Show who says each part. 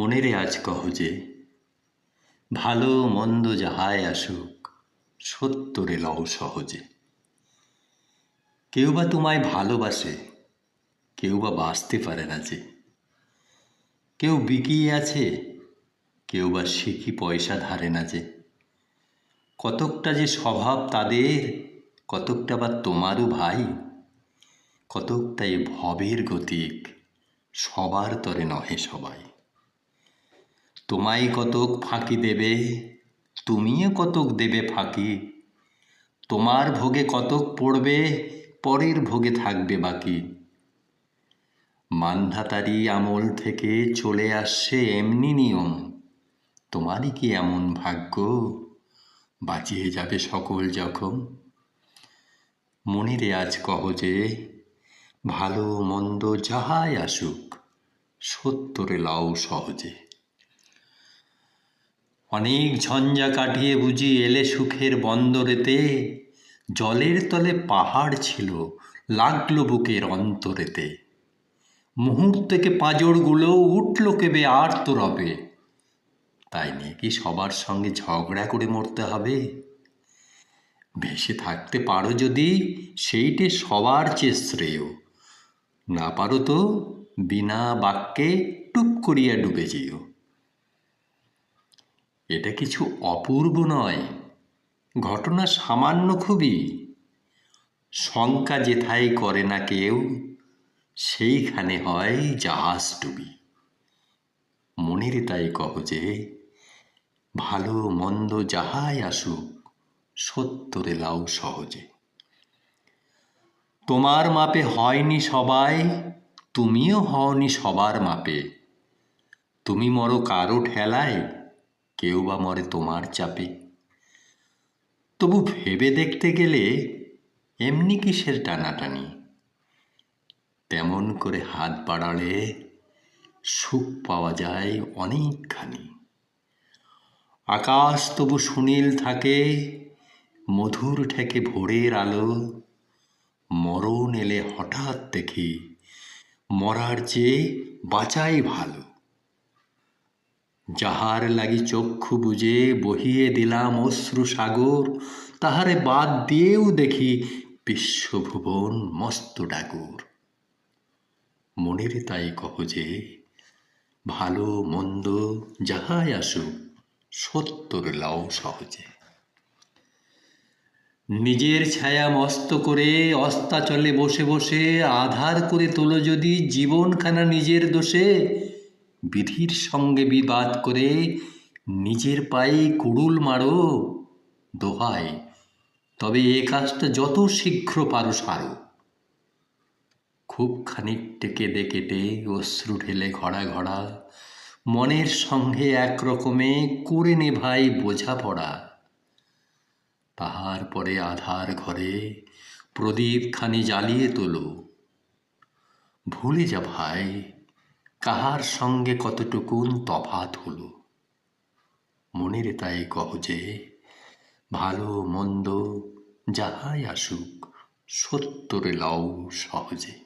Speaker 1: মনেরে আজ কহ যে ভালো মন্দ যাহাই আসুক সত্যরে লও সহজে। কেউ বা তোমায় ভালোবাসে, কেউ বা বাঁচতে পারে না যে। কেউ বিকিয়ে আছে, কেউ বা শিখি পয়সা ধারে না যে। কতকটা যে স্বভাব তাদের, কতকটা বা তোমারও ভাই। কতকটা এ ভবের গতিক, সবার তরে নহে সবাই। তোমায় কতক ফাঁকি দেবে, তুমিও কতক দেবে ফাঁকি। তোমার ভোগে কতক পড়বে, পরের ভোগে থাকবে বাকি। মান্ধাতারি আমল থেকে চলে আসছে এমনি নিয়ম। তোমারই কি এমন ভাগ্য, বাঁচিয়ে যাবে সকল জখম। মনিরে আজ কহ যে ভালো মন্দ যাহাই আসুক সত্যরে লও সহজে। অনেক ঝঞ্ঝা কাটিয়ে বুঝি এলে সুখের বন্দরেতে। জলের তলে পাহাড় ছিল, লাগলো বুকের অন্তরেতে। মুহূর্তেকে পাঁজরগুলো উঠল কেবে আর্তরবে। তাই নিয়ে কি সবার সঙ্গে ঝগড়া করে মরতে হবে? ভেসে থাকতে পারো যদি সেইটে সবার চেয়ে শ্রেয়। না পারো তো বিনা বাক্যে টুপ করিয়া ডুবে যেও। এটা কিছু অপূর্ব নয়, ঘটনা সামান্য খুবই। শঙ্কা যেথায় করে না কেউ, সেইখানে হয় জাহাজ ডুবি। মনের তাই কহ যে ভালো মন্দ যাহাই আসুক সত্যরে লাও সহজে। তোমার মাপে হয়নি সবাই, তুমিও হওনি সবার মাপে। তুমি মরো কারো ঠেলায়, কেউ বা মরে তোমার চাপে। তবু ভেবে দেখতে গেলে এমনি কিসের টানাটানি। তেমন করে হাত বাড়ালে সুখ পাওয়া যায় অনেকখানি। আকাশ তবু সুনীল থাকে, মধুর ঠেকে ভোরের আলো। মরণ এলে হঠাৎ দেখি মরার চেয়ে বাঁচাই ভালো। যাহার লাগি চক্ষু বুজে বহিয়ে দিলাম অশ্রু সাগর, তাহারে বাদ দিয়েও দেখি বিশ্বভুবন মস্ত ডাগর। মনের তাই কহ যে ভালো মন্দ যাহাই আসুক সত্যরে লও সহজে। নিজের ছায়া মস্ত করে অস্তাচলে বসে বসে আধার করে তোলো যদি জীবনখানা নিজের দোষে। বিধির সঙ্গে বিবাদ করে নিজের পায়ে কুড়ুল মারো। দোহাই তবে এ কাজটা যত শীঘ্র পারো সারো। খুব খানিকটে কেঁদে কেটে অশ্রু ঢেলে ঘড়া ঘড়া মনের সঙ্গে একরকমে করে নে ভাই বোঝাপড়া। তাহার পরে আধার ঘরে প্রদীপখানি জ্বালিয়ে তোলো। ভুলে যা ভাই কাহার সঙ্গে কতটুকুন তফাৎ হলো। মনের তাই কহ যে ভালো মন্দ যাহাই আসুক সত্যরে লও সহজে।